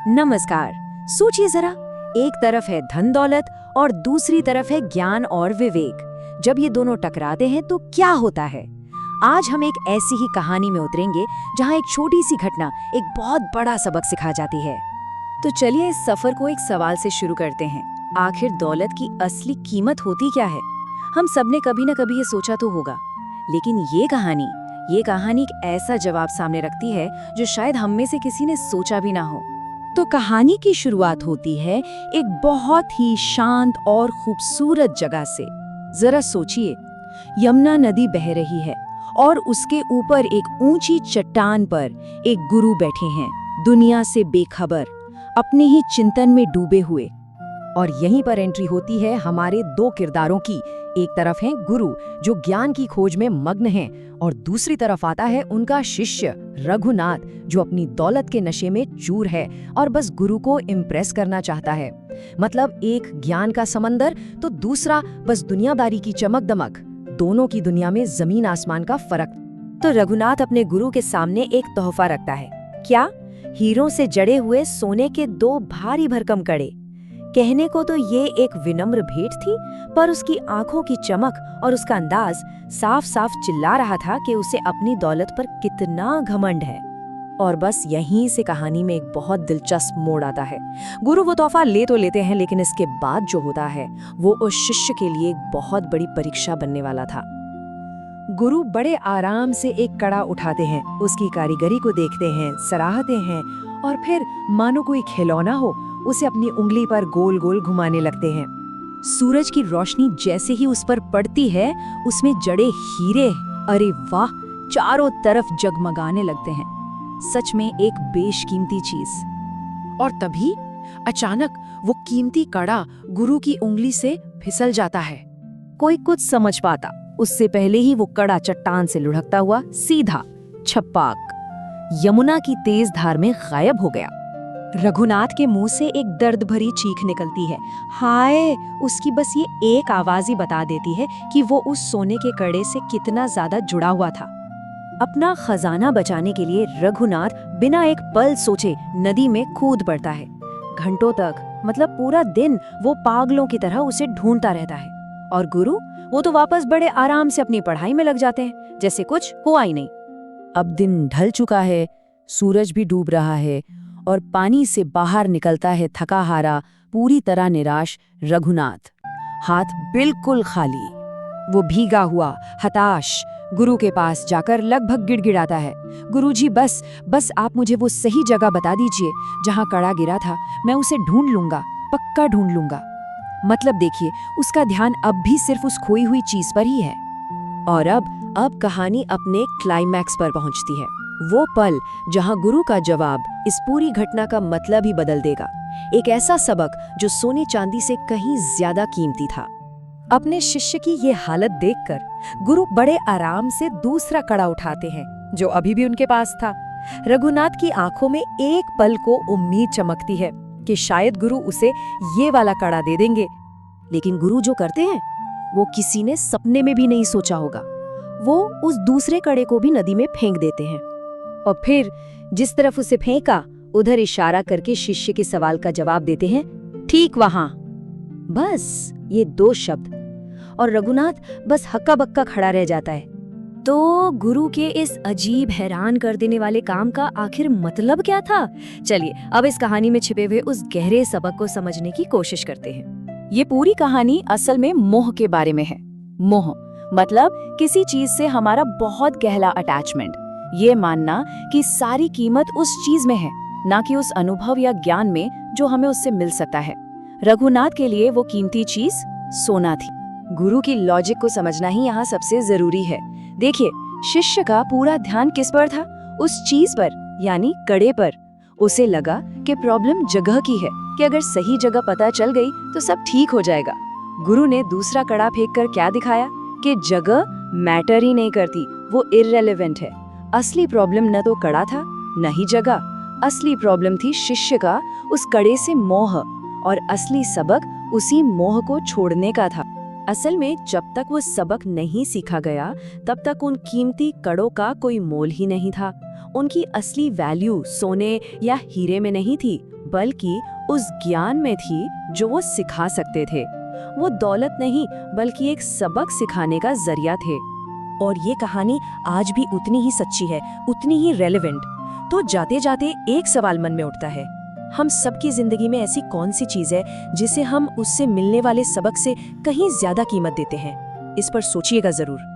नमस्कार। सोचिए जरा, एक तरफ है धन दौलत और दूसरी तरफ है ज्ञान और विवेक। जब ये दोनों टकराते हैं तो क्या होता है? आज हम एक ऐसी ही कहानी में उतरेंगे जहां एक छोटी सी घटना एक बहुत बड़ा सबक सिखा जाती है। तो चलिए इस सफर को एक सवाल से शुरू करते हैं। आखिर दौलत की असली कीमत होती क्या है? हम सबने कभी न कभी ये सोचा तो होगा, लेकिन ये कहानी एक ऐसा जवाब सामने रखती है जो शायद हम में से किसी ने सोचा भी ना हो। तो कहानी की शुरुआत होती है एक बहुत ही शांत और खूबसूरत जगह से। जरा सोचिए, यमुना नदी बह रही है और उसके ऊपर एक ऊंची चट्टान पर एक गुरु बैठे हैं, दुनिया से बेखबर, अपने ही चिंतन में डूबे हुए। और यहीं पर एंट्री होती है हमारे दो किरदारों की। एक तरफ है गुरु जो ज्ञान की खोज में मग्न हैं, और दूसरी तरफ आता है उनका शिष्य रघुनाथ जो अपनी दौलत के नशे में चूर है और बस गुरु को इम्प्रेस करना चाहता है। मतलब एक ज्ञान का समंदर तो दूसरा बस दुनियादारी की चमक दमक। दोनों की दुनिया में जमीन आसमान का फर्क। तो रघुनाथ अपने गुरु के सामने एक तोहफा रखता है। क्या? हीरों से जड़े हुए सोने के दो भारी भरकम कड़े। कहने को तो ये एक विनम्र भेंट थी, पर उसकी आंखों की चमक और उसका अंदाज साफ साफ चिल्ला रहा था कि उसे अपनी दौलत पर कितना घमंड है। और बस यहीं से कहानी में एक बहुत दिलचस्प मोड़ आता है। गुरु वो तोहफा ले तो लेते हैं, लेकिन इसके बाद जो होता है वो उस शिष्य के लिए एक बहुत बड़ी परीक्षा बनने वाला था। गुरु बड़े आराम से एक कड़ा उठाते हैं, उसकी कारीगरी को देखते हैं, सराहते हैं, और फिर मानो कोई खिलौना हो उसे अपनी उंगली पर गोल गोल घुमाने लगते हैं। सूरज की रोशनी जैसे ही उस पर पड़ती है, उसमें जड़े हीरे, अरे वाह, चारों तरफ जगमगाने लगते हैं। सच में एक बेशकीमती चीज। और तभी अचानक वो कीमती कड़ा गुरु की उंगली से फिसल जाता है। कोई कुछ समझ पाता उससे पहले ही वो कड़ा चट्टान से लुढ़कता हुआ सीधा छपाक यमुना की तेज धार में गायब हो गया। रघुनाथ के मुंह से एक दर्द भरी चीख निकलती है। हाय! उसकी बस ये एक आवाज ही बता देती है कि वो उस सोने के कड़े से कितना ज्यादा जुड़ा हुआ था। अपना खजाना बचाने के लिए रघुनाथ बिना एक पल सोचे नदी में कूद पड़ता है। घंटों तक, मतलब पूरा दिन, वो पागलों की तरह उसे ढूंढता रहता है। और गुरु, वो तो वापस बड़े आराम से अपनी पढ़ाई में लग जाते हैं, जैसे कुछ हुआ ही नहीं। अब दिन ढल चुका है, सूरज भी डूब रहा है, और पानी से बाहर निकलता है थका हारा, पूरी तरह निराश रघुनाथ, हाथ बिल्कुल खाली। वो भीगा हुआ, हताश, गुरु के पास जाकर लगभग गिड़गिड़ाता है। गुरुजी, बस आप मुझे वो सही जगह बता दीजिए जहां कड़ा गिरा था। मैं उसे ढूंढ लूंगा, पक्का ढूंढ लूंगा। मतलब देखिए, उसका ध्यान अब भी सिर्फ उस खोई हुई चीज पर ही है। और अब कहानी अपने क्लाइमैक्स पर पहुंचती है। वो पल जहां गुरु का जवाब इस पूरी घटना का मतलब ही बदल देगा। एक ऐसा सबक जो सोने चांदी से कहीं ज्यादा कीमती था। अपने शिष्य की ये हालत देखकर गुरु बड़े आराम से दूसरा कड़ा उठाते हैं जो अभी भी उनके पास था। रघुनाथ की आंखों में एक पल को उम्मीद चमकती है कि शायद गुरु उसे ये वाला कड़ा दे देंगे। लेकिन गुरु जो करते हैं वो किसी ने सपने में भी नहीं सोचा होगा। वो उस दूसरे कड़े को भी नदी में फेंक देते हैं, और फिर जिस तरफ उसे फेंका उधर इशारा करके शिष्य के सवाल का जवाब देते हैं, ठीक वहां। बस ये दो शब्द, और रघुनाथ बस हक्का बक्का खड़ा रह जाता है। तो गुरु के इस अजीब, हैरान कर देने वाले काम का आखिर मतलब क्या था? चलिए अब इस कहानी में छिपे हुए उस गहरे सबक को समझने की कोशिश करते हैं। ये पूरी कहानी असल में मोह के बारे में है। मोह मतलब किसी चीज से हमारा बहुत गहरा अटैचमेंट, ये मानना कि सारी कीमत उस चीज में है, ना कि उस अनुभव या ज्ञान में जो हमें उससे मिल सकता है। रघुनाथ के लिए वो कीमती चीज सोना थी। गुरु की लॉजिक को समझना ही यहाँ सबसे जरूरी है। देखिए, शिष्य का पूरा ध्यान किस पर था? उस चीज पर, यानी कड़े पर। उसे लगा कि प्रॉब्लम जगह की है, कि अगर सही जगह पता चल गई तो सब ठीक हो जाएगा। गुरु ने दूसरा कड़ा फेंककर क्या दिखाया कि जगह मैटर ही नहीं करती, वो इररिलेवेंट है। असली प्रॉब्लम न तो कड़ा था न ही जगह, असली प्रॉब्लम थी शिष्य का उस कड़े से मोह, और असली सबक उसी मोह को छोड़ने का था। असल में जब तक वो सबक नहीं सीखा गया तब तक उन कीमती कड़ों का कोई मोल ही नहीं था। उनकी असली वैल्यू सोने या हीरे में नहीं थी, बल्कि उस ज्ञान में थी जो वो सिखा सकते थे। वो दौलत नहीं बल्कि एक सबक सिखाने का जरिया थे। और ये कहानी आज भी उतनी ही सच्ची है, उतनी ही रेलेवेंट। तो जाते जाते एक सवाल मन में उठता है, हम सबकी जिंदगी में ऐसी कौन सी चीज है जिसे हम उससे मिलने वाले सबक से कहीं ज्यादा कीमत देते हैं? इस पर सोचिएगा जरूर।